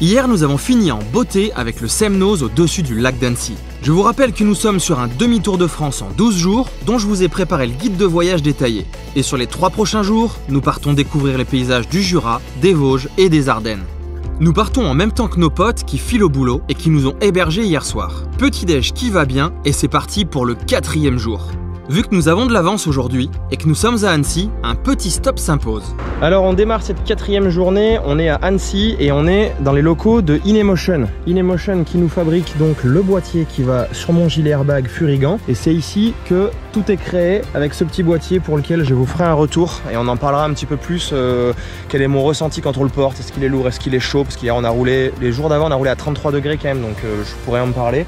Hier, nous avons fini en beauté avec le Semnoz au-dessus du lac d'Annecy. Je vous rappelle que nous sommes sur un demi-tour de France en 12 jours, dont je vous ai préparé le guide de voyage détaillé. Et sur les 3 prochains jours, nous partons découvrir les paysages du Jura, des Vosges et des Ardennes. Nous partons en même temps que nos potes qui filent au boulot et qui nous ont hébergés hier soir. Petit-déj qui va bien et c'est parti pour le 4e jour. Vu que nous avons de l'avance aujourd'hui et que nous sommes à Annecy, un petit stop s'impose. Alors on démarre cette 4e journée, on est à Annecy et on est dans les locaux de Inemotion. Inemotion qui nous fabrique donc le boîtier qui va sur mon gilet airbag Furigan. Et c'est ici que tout est créé avec ce petit boîtier pour lequel je vous ferai un retour. Et on en parlera un petit peu plus, quel est mon ressenti quand on le porte, est-ce qu'il est lourd, est-ce qu'il est chaud. Parce qu'hier on a roulé, les jours d'avant on a roulé à 33 degrés quand même, donc je pourrais en parler.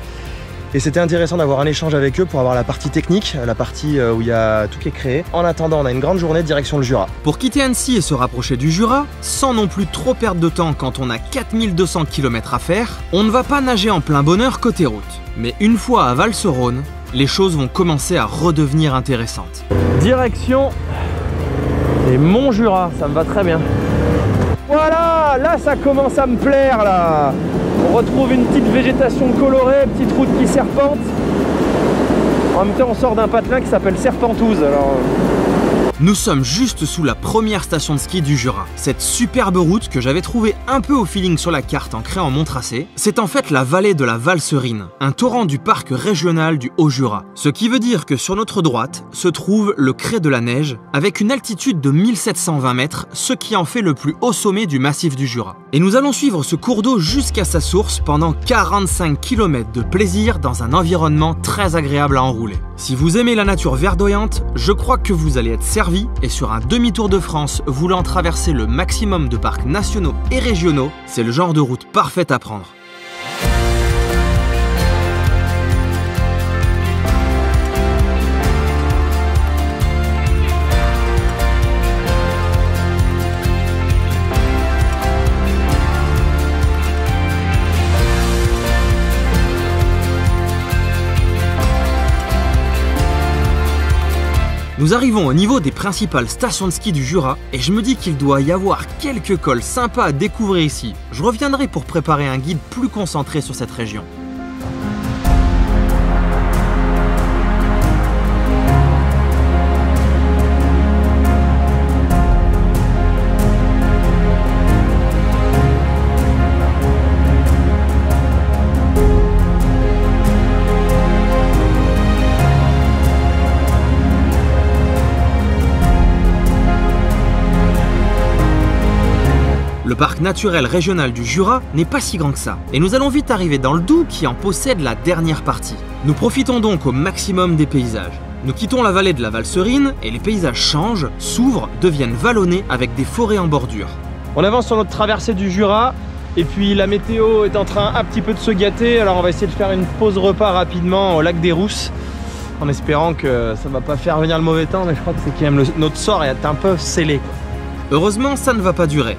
Et c'était intéressant d'avoir un échange avec eux pour avoir la partie technique, la partie où il y a tout qui est créé. En attendant, on a une grande journée direction le Jura. Pour quitter Annecy et se rapprocher du Jura, sans non plus trop perdre de temps quand on a 4200 km à faire, on ne va pas nager en plein bonheur côté route. Mais une fois à Val-sur-Rhône, les choses vont commencer à redevenir intéressantes. Direction les Monts Jura, ça me va très bien. Voilà, là ça commence à me plaire là. On retrouve une petite végétation colorée, petite route qui serpente. En même temps, on sort d'un patelin qui s'appelle Serpentouse. Alors... Nous sommes juste sous la première station de ski du Jura. Cette superbe route que j'avais trouvée un peu au feeling sur la carte en créant mon tracé, c'est en fait la vallée de la Valserine, un torrent du parc régional du Haut-Jura. Ce qui veut dire que sur notre droite se trouve le Crêt de la Neige, avec une altitude de 1720 mètres, ce qui en fait le plus haut sommet du massif du Jura. Et nous allons suivre ce cours d'eau jusqu'à sa source pendant 45 km de plaisir dans un environnement très agréable à enrouler. Si vous aimez la nature verdoyante, je crois que vous allez être servi et sur un demi-tour de France voulant traverser le maximum de parcs nationaux et régionaux, c'est le genre de route parfaite à prendre. Nous arrivons au niveau des principales stations de ski du Jura et je me dis qu'il doit y avoir quelques cols sympas à découvrir ici. Je reviendrai pour préparer un guide plus concentré sur cette région. Le parc naturel régional du Jura n'est pas si grand que ça, et nous allons vite arriver dans le Doubs qui en possède la dernière partie. Nous profitons donc au maximum des paysages. Nous quittons la vallée de la Valserine et les paysages changent, s'ouvrent, deviennent vallonnés avec des forêts en bordure. On avance sur notre traversée du Jura, et puis la météo est en train un petit peu de se gâter, alors on va essayer de faire une pause repas rapidement au lac des Rousses, en espérant que ça va pas faire venir le mauvais temps, mais je crois que c'est quand même notre sort est un peu scellé. Heureusement, ça ne va pas durer.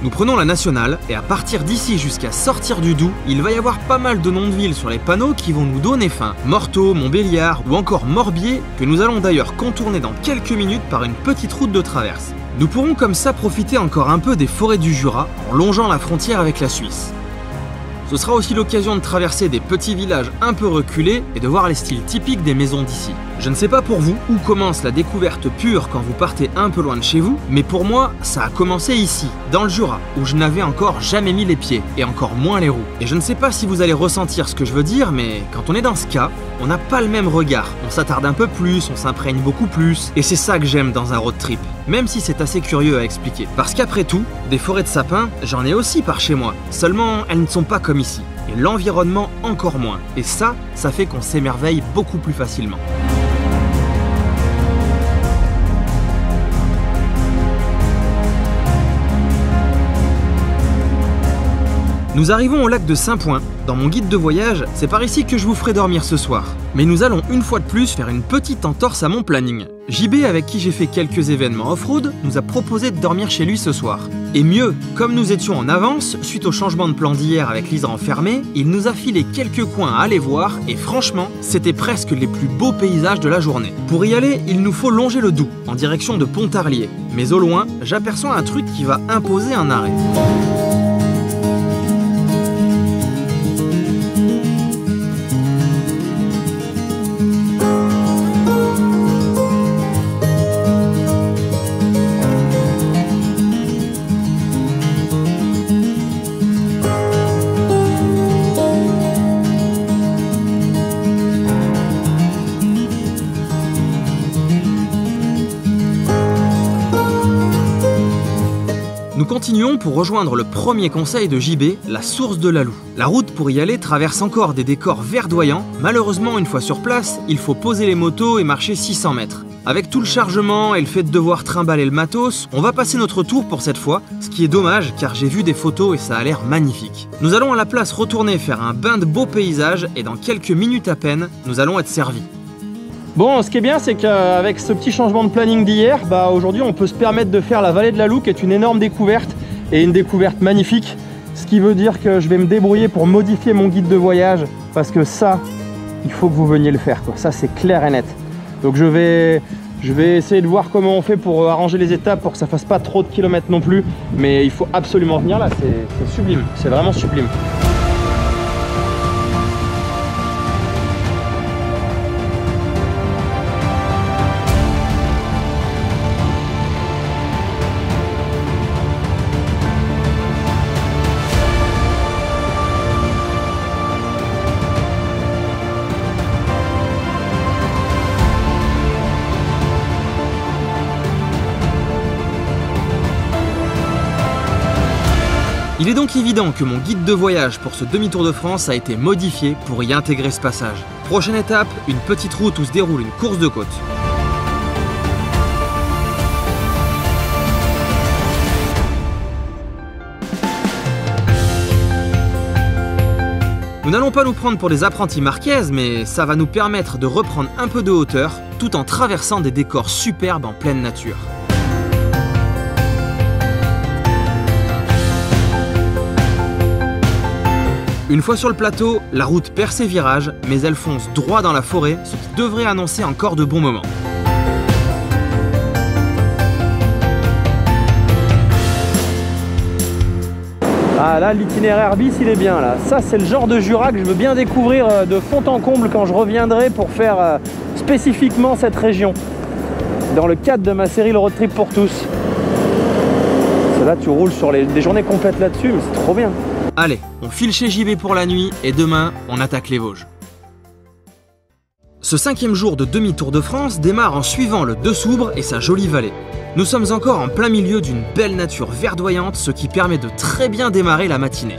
Nous prenons la nationale et à partir d'ici jusqu'à sortir du Doubs, il va y avoir pas mal de noms de villes sur les panneaux qui vont nous donner faim. Morteau, Montbéliard ou encore Morbier, que nous allons d'ailleurs contourner dans quelques minutes par une petite route de traverse. Nous pourrons comme ça profiter encore un peu des forêts du Jura en longeant la frontière avec la Suisse. Ce sera aussi l'occasion de traverser des petits villages un peu reculés et de voir les styles typiques des maisons d'ici. Je ne sais pas pour vous où commence la découverte pure quand vous partez un peu loin de chez vous, mais pour moi, ça a commencé ici, dans le Jura, où je n'avais encore jamais mis les pieds, et encore moins les roues. Et je ne sais pas si vous allez ressentir ce que je veux dire, mais quand on est dans ce cas, on n'a pas le même regard. On s'attarde un peu plus, on s'imprègne beaucoup plus, et c'est ça que j'aime dans un road trip, même si c'est assez curieux à expliquer. Parce qu'après tout, des forêts de sapins, j'en ai aussi par chez moi, seulement elles ne sont pas comme ici, et l'environnement encore moins. Et ça fait qu'on s'émerveille beaucoup plus facilement. Nous arrivons au lac de Saint-Point. Dans mon guide de voyage, c'est par ici que je vous ferai dormir ce soir. Mais nous allons une fois de plus faire une petite entorse à mon planning. JB, avec qui j'ai fait quelques événements off-road, nous a proposé de dormir chez lui ce soir. Et mieux, comme nous étions en avance, suite au changement de plan d'hier avec l'hydran fermé, il nous a filé quelques coins à aller voir et franchement, c'était presque les plus beaux paysages de la journée. Pour y aller, il nous faut longer le Doubs, en direction de Pontarlier. Mais au loin, j'aperçois un truc qui va imposer un arrêt. Nous continuons pour rejoindre le premier conseil de JB, la source de Lalou. La route pour y aller traverse encore des décors verdoyants. Malheureusement, une fois sur place, il faut poser les motos et marcher 600 mètres. Avec tout le chargement et le fait de devoir trimballer le matos, on va passer notre tour pour cette fois, ce qui est dommage car j'ai vu des photos et ça a l'air magnifique. Nous allons à la place retourner faire un bain de beaux paysages et dans quelques minutes à peine, nous allons être servis. Bon, ce qui est bien, c'est qu'avec ce petit changement de planning d'hier, aujourd'hui on peut se permettre de faire la vallée de Lalou, qui est une énorme découverte et une découverte magnifique. Ce qui veut dire que je vais me débrouiller pour modifier mon guide de voyage, parce que ça, il faut que vous veniez le faire, quoi. Ça, c'est clair et net. Donc je vais essayer de voir comment on fait pour arranger les étapes pour que ça fasse pas trop de kilomètres non plus. Mais il faut absolument venir là, c'est sublime, c'est vraiment sublime. Il est donc évident que mon guide de voyage pour ce demi-tour de France a été modifié pour y intégrer ce passage. Prochaine étape, une petite route où se déroule une course de côte. Nous n'allons pas nous prendre pour des apprentis marquaises, mais ça va nous permettre de reprendre un peu de hauteur tout en traversant des décors superbes en pleine nature. Une fois sur le plateau, la route perd ses virages, mais elle fonce droit dans la forêt, ce qui devrait annoncer encore de bons moments. Ah là, l'itinéraire bis, il est bien là. Ça, c'est le genre de Jura que je veux bien découvrir de fond en comble quand je reviendrai pour faire spécifiquement cette région. Dans le cadre de ma série Le Road Trip pour tous. Là, tu roules sur des journées complètes là-dessus, mais c'est trop bien. Allez, on file chez JB pour la nuit et demain, on attaque les Vosges. Ce 5e jour de demi-tour de France démarre en suivant le Deux-Soubres et sa jolie vallée. Nous sommes encore en plein milieu d'une belle nature verdoyante, ce qui permet de très bien démarrer la matinée.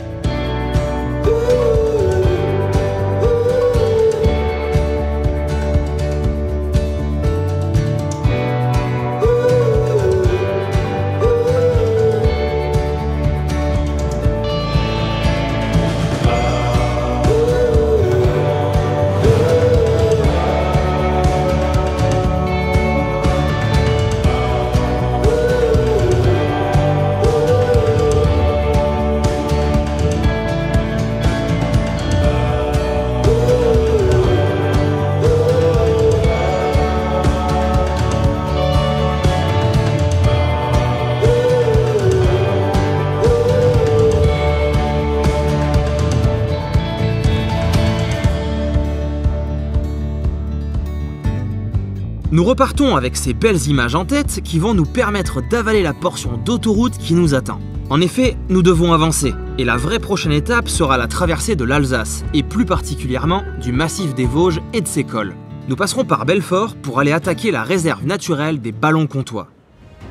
Nous repartons avec ces belles images en tête qui vont nous permettre d'avaler la portion d'autoroute qui nous attend. En effet, nous devons avancer, et la vraie prochaine étape sera la traversée de l'Alsace, et plus particulièrement du massif des Vosges et de ses cols. Nous passerons par Belfort pour aller attaquer la réserve naturelle des Ballons Comtois.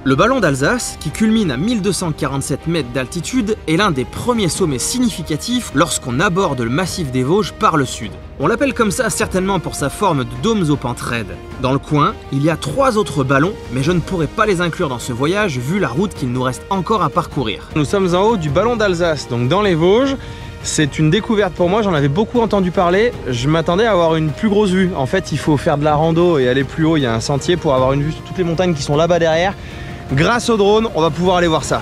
Le Ballon d'Alsace, qui culmine à 1247 mètres d'altitude, est l'un des premiers sommets significatifs lorsqu'on aborde le massif des Vosges par le sud. On l'appelle comme ça certainement pour sa forme de dômes aux pentes raides. Dans le coin, il y a 3 autres ballons, mais je ne pourrais pas les inclure dans ce voyage vu la route qu'il nous reste encore à parcourir. Nous sommes en haut du Ballon d'Alsace, donc dans les Vosges. C'est une découverte pour moi, j'en avais beaucoup entendu parler. Je m'attendais à avoir une plus grosse vue. En fait, il faut faire de la rando et aller plus haut. Il y a un sentier pour avoir une vue sur toutes les montagnes qui sont là-bas derrière. Grâce au drone, on va pouvoir aller voir ça.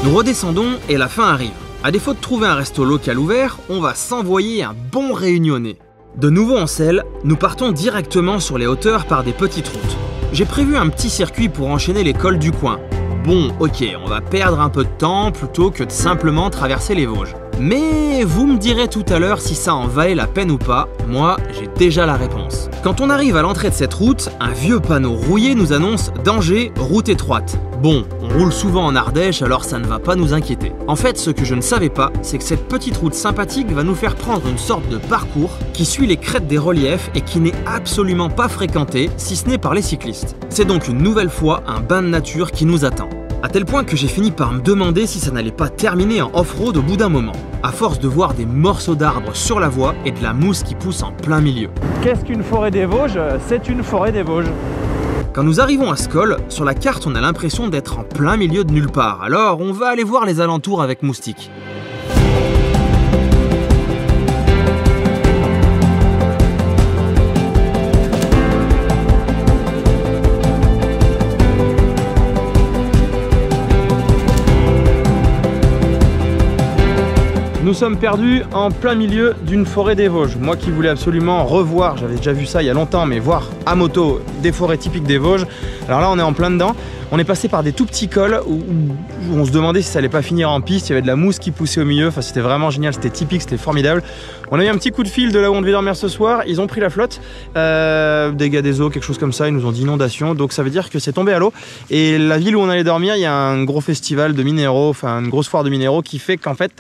Nous redescendons et la fin arrive. À défaut de trouver un resto local ouvert, on va s'envoyer un bon réunionnais. De nouveau en selle, nous partons directement sur les hauteurs par des petites routes. J'ai prévu un petit circuit pour enchaîner les cols du coin. Bon, ok, on va perdre un peu de temps plutôt que de simplement traverser les Vosges. Mais vous me direz tout à l'heure si ça en valait la peine ou pas, moi j'ai déjà la réponse. Quand on arrive à l'entrée de cette route, un vieux panneau rouillé nous annonce « Danger, route étroite ». Bon, on roule souvent en Ardèche, alors ça ne va pas nous inquiéter. En fait, ce que je ne savais pas, c'est que cette petite route sympathique va nous faire prendre une sorte de parcours qui suit les crêtes des reliefs et qui n'est absolument pas fréquenté, si ce n'est par les cyclistes. C'est donc une nouvelle fois un bain de nature qui nous attend. À tel point que j'ai fini par me demander si ça n'allait pas terminer en off-road au bout d'un moment, à force de voir des morceaux d'arbres sur la voie et de la mousse qui pousse en plein milieu. Qu'est-ce qu'une forêt des Vosges? C'est une forêt des Vosges. Quand nous arrivons à Scholl, sur la carte on a l'impression d'être en plein milieu de nulle part, alors on va aller voir les alentours avec Moustique. Nous sommes perdus en plein milieu d'une forêt des Vosges. Moi qui voulais absolument revoir, j'avais déjà vu ça il y a longtemps, mais voir à moto des forêts typiques des Vosges. Alors là on est en plein dedans. On est passé par des tout petits cols où on se demandait si ça allait pas finir en piste. Il y avait de la mousse qui poussait au milieu, enfin c'était vraiment génial, c'était typique, c'était formidable. On a eu un petit coup de fil de là où on devait dormir ce soir, ils ont pris la flotte, dégâts des eaux, quelque chose comme ça, ils nous ont dit inondation, donc ça veut dire que c'est tombé à l'eau. Et la ville où on allait dormir, il y a un gros festival de minéraux, enfin une grosse foire de minéraux qui fait qu'en fait,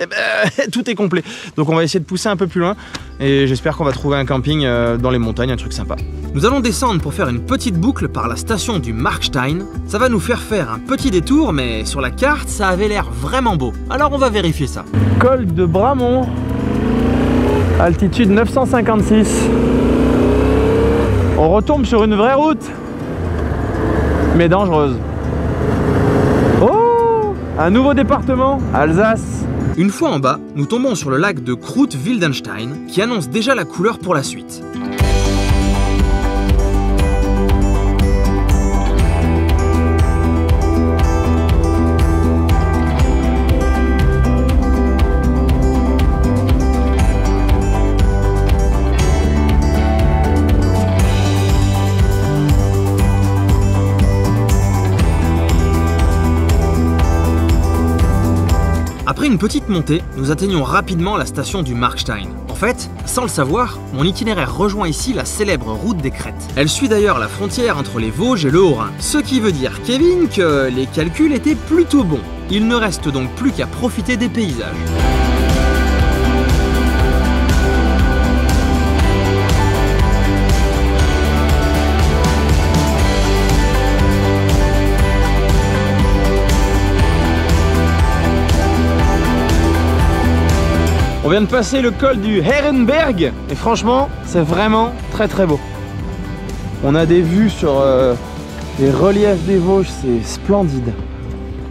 tout est complet. Donc on va essayer de pousser un peu plus loin et j'espère qu'on va trouver un camping dans les montagnes, un truc sympa. Nous allons descendre pour faire une petite boucle par la station du Markstein. Ça va nous faire un petit détour, mais sur la carte, ça avait l'air vraiment beau. Alors on va vérifier ça. Col de Bramont, altitude 956. On retombe sur une vraie route, mais dangereuse. Oh, un nouveau département, Alsace. Une fois en bas, nous tombons sur le lac de Krout-Wildenstein, qui annonce déjà la couleur pour la suite. Après une petite montée, nous atteignons rapidement la station du Markstein. En fait, sans le savoir, mon itinéraire rejoint ici la célèbre route des crêtes. Elle suit d'ailleurs la frontière entre les Vosges et le Haut-Rhin. Ce qui veut dire, Kevin, que les calculs étaient plutôt bons. Il ne reste donc plus qu'à profiter des paysages. On vient de passer le col du Herrenberg et franchement c'est vraiment très très beau. On a des vues sur les reliefs des Vosges, c'est splendide.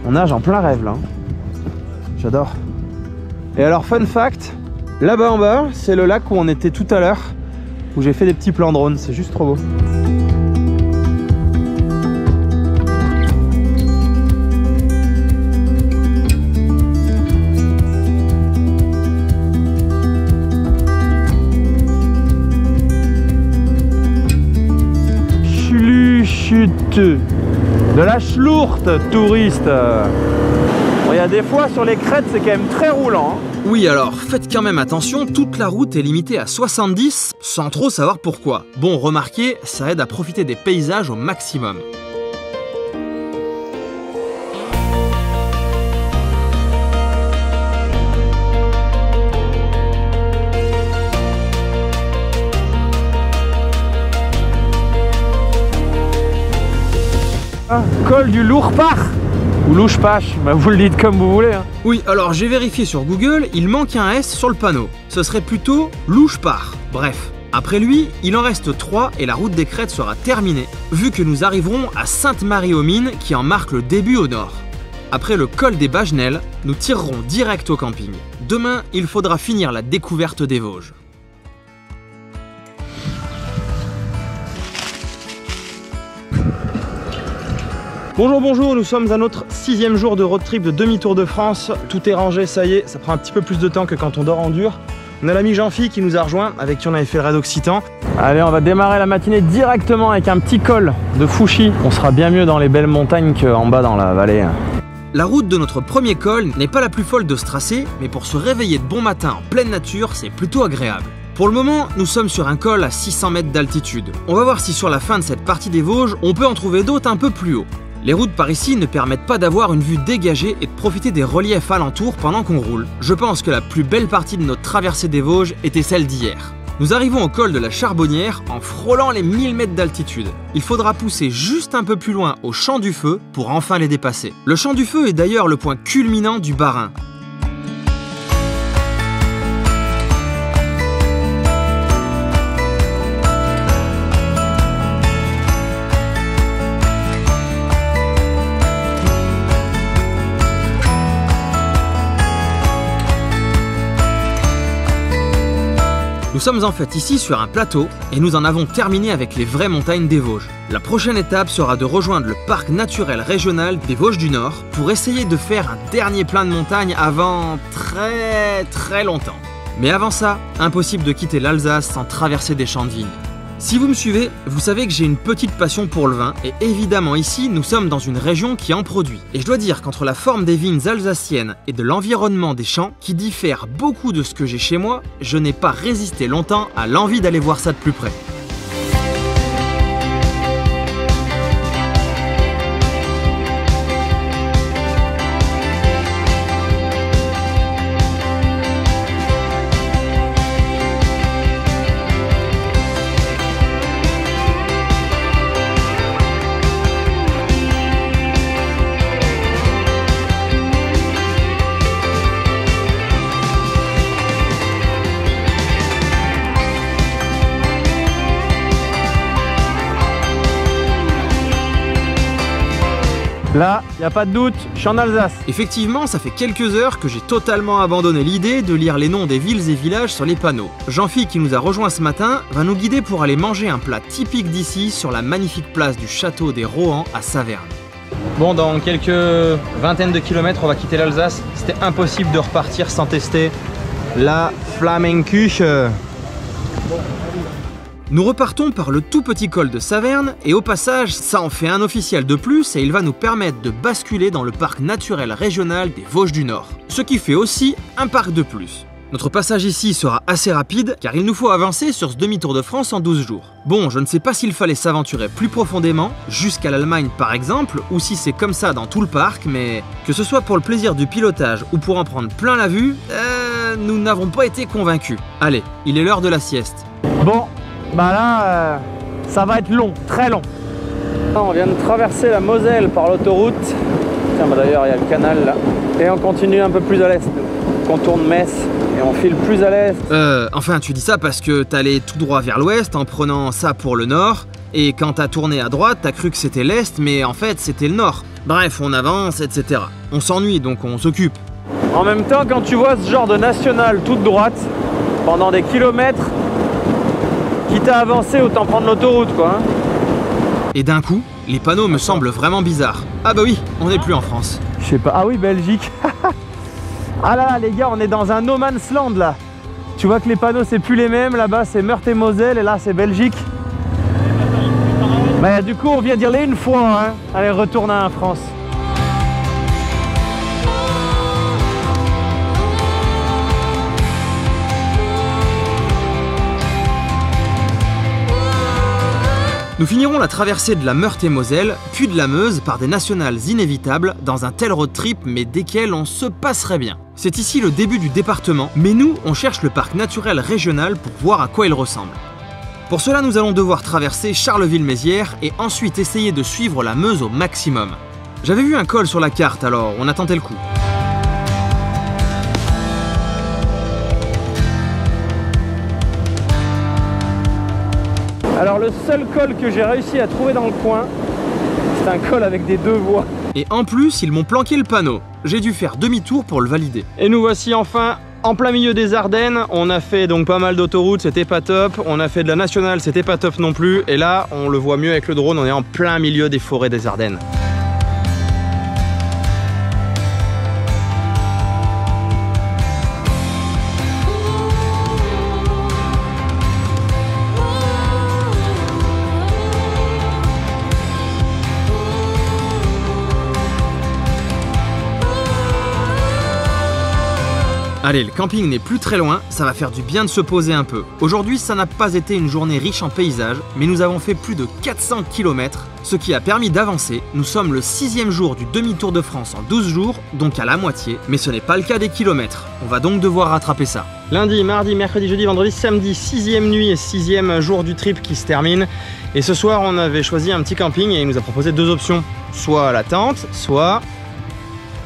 On nage en plein rêve là. J'adore. Et alors fun fact, là-bas en bas c'est le lac où on était tout à l'heure, où j'ai fait des petits plans drone, c'est juste trop beau. De la schlourte touriste. Bon, il y a des fois sur les crêtes c'est quand même très roulant. Oui, alors faites quand même attention, toute la route est limitée à 70 sans trop savoir pourquoi. Bon, remarquez, ça aide à profiter des paysages au maximum. Col du Lourpach ou Louchpach, bah vous le dites comme vous voulez. Hein. Oui, alors j'ai vérifié sur Google, il manque un S sur le panneau. Ce serait plutôt Louchpach. Bref, après lui, il en reste 3 et la route des crêtes sera terminée, vu que nous arriverons à Sainte-Marie-aux-Mines qui en marque le début au nord. Après le col des Bagenelles, nous tirerons direct au camping. Demain, il faudra finir la découverte des Vosges. Bonjour, bonjour, nous sommes à notre 6e jour de road trip de demi-tour de France. Tout est rangé, ça y est, ça prend un petit peu plus de temps que quand on dort en dur. On a l'ami Jean-Phi qui nous a rejoint, avec qui on avait fait le raid Occitan. Allez, on va démarrer la matinée directement avec un petit col de Fouchy. On sera bien mieux dans les belles montagnes qu'en bas dans la vallée. La route de notre premier col n'est pas la plus folle de ce tracé, mais pour se réveiller de bon matin en pleine nature, c'est plutôt agréable. Pour le moment, nous sommes sur un col à 600 mètres d'altitude. On va voir si sur la fin de cette partie des Vosges, on peut en trouver d'autres un peu plus haut. Les routes par ici ne permettent pas d'avoir une vue dégagée et de profiter des reliefs alentours pendant qu'on roule. Je pense que la plus belle partie de notre traversée des Vosges était celle d'hier. Nous arrivons au col de la Charbonnière en frôlant les 1000 mètres d'altitude. Il faudra pousser juste un peu plus loin au Champ du Feu pour enfin les dépasser. Le Champ du Feu est d'ailleurs le point culminant du Bas-Rhin. Nous sommes en fait ici sur un plateau et nous en avons terminé avec les vraies montagnes des Vosges. La prochaine étape sera de rejoindre le parc naturel régional des Vosges du Nord pour essayer de faire un dernier plein de montagnes avant très longtemps. Mais avant ça, impossible de quitter l'Alsace sans traverser des champs de vignes. Si vous me suivez, vous savez que j'ai une petite passion pour le vin et évidemment ici, nous sommes dans une région qui en produit. Et je dois dire qu'entre la forme des vignes alsaciennes et de l'environnement des champs, qui diffère beaucoup de ce que j'ai chez moi, je n'ai pas résisté longtemps à l'envie d'aller voir ça de plus près. Là, il n'y a pas de doute, je suis en Alsace. Effectivement, ça fait quelques heures que j'ai totalement abandonné l'idée de lire les noms des villes et villages sur les panneaux. Jean-Philippe, qui nous a rejoints ce matin, va nous guider pour aller manger un plat typique d'ici sur la magnifique place du château des Rohan à Saverne. Bon, dans quelques vingtaines de kilomètres, on va quitter l'Alsace. C'était impossible de repartir sans tester la Flamencuche. Nous repartons par le tout petit col de Saverne et au passage, ça en fait un officiel de plus et il va nous permettre de basculer dans le parc naturel régional des Vosges du Nord. Ce qui fait aussi un parc de plus. Notre passage ici sera assez rapide car il nous faut avancer sur ce demi-tour de France en 12 jours. Bon, je ne sais pas s'il fallait s'aventurer plus profondément, jusqu'à l'Allemagne par exemple, ou si c'est comme ça dans tout le parc, mais que ce soit pour le plaisir du pilotage ou pour en prendre plein la vue, nous n'avons pas été convaincus. Allez, il est l'heure de la sieste. Bon, bah là, ça va être long, très long. On vient de traverser la Moselle par l'autoroute. Tiens, bah d'ailleurs, il y a le canal là. Et on continue un peu plus à l'est. On contourne Metz et on file plus à l'est. Enfin, tu dis ça parce que t'allais tout droit vers l'ouest en prenant ça pour le nord. Et quand t'as tourné à droite, t'as cru que c'était l'est, mais en fait, c'était le nord. Bref, on avance, etc. On s'ennuie, donc on s'occupe. En même temps, quand tu vois ce genre de nationale toute droite, pendant des kilomètres, quitte à avancer, autant prendre l'autoroute, quoi. Hein. Et d'un coup, les panneaux me semblent vraiment bizarres. Ah bah oui, on n'est plus en France. Je sais pas. Ah oui, Belgique. Ah là là, les gars, on est dans un no man's land, là. Tu vois que les panneaux, c'est plus les mêmes. Là-bas, c'est Meurthe et Moselle, et là, c'est Belgique. Bah, du coup, on vient d'y aller une fois, hein. Allez, retourne à la France. Nous finirons la traversée de la Meurthe et Moselle, puis de la Meuse par des nationales inévitables dans un tel road trip mais desquels on se passerait bien. C'est ici le début du département, mais nous, on cherche le parc naturel régional pour voir à quoi il ressemble. Pour cela, nous allons devoir traverser Charleville-Mézières et ensuite essayer de suivre la Meuse au maximum. J'avais vu un col sur la carte, alors on a tenté le coup. Alors le seul col que j'ai réussi à trouver dans le coin, c'est un col avec des 2 voies. Et en plus, ils m'ont planqué le panneau. J'ai dû faire demi-tour pour le valider. Et nous voici enfin en plein milieu des Ardennes. On a fait donc pas mal d'autoroutes, c'était pas top. On a fait de la nationale, c'était pas top non plus. Et là, on le voit mieux avec le drone, on est en plein milieu des forêts des Ardennes. Allez, le camping n'est plus très loin, ça va faire du bien de se poser un peu. Aujourd'hui, ça n'a pas été une journée riche en paysages, mais nous avons fait plus de 400 km, ce qui a permis d'avancer. Nous sommes le 6e jour du demi-tour de France en 12 jours, donc à la moitié, mais ce n'est pas le cas des kilomètres. On va donc devoir rattraper ça. Lundi, mardi, mercredi, jeudi, vendredi, samedi, 6e nuit et 6e jour du trip qui se termine. Et ce soir, on avait choisi un petit camping et il nous a proposé deux options. Soit la tente, soit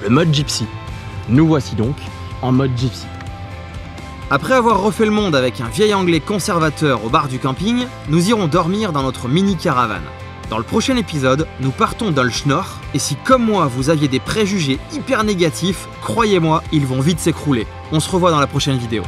le mode gypsy. Nous voici donc en mode gypsy. Après avoir refait le monde avec un vieil anglais conservateur au bar du camping, nous irons dormir dans notre mini-caravane. Dans le prochain épisode, nous partons dans le Schnorr, et si comme moi vous aviez des préjugés hyper négatifs, croyez-moi, ils vont vite s'écrouler. On se revoit dans la prochaine vidéo.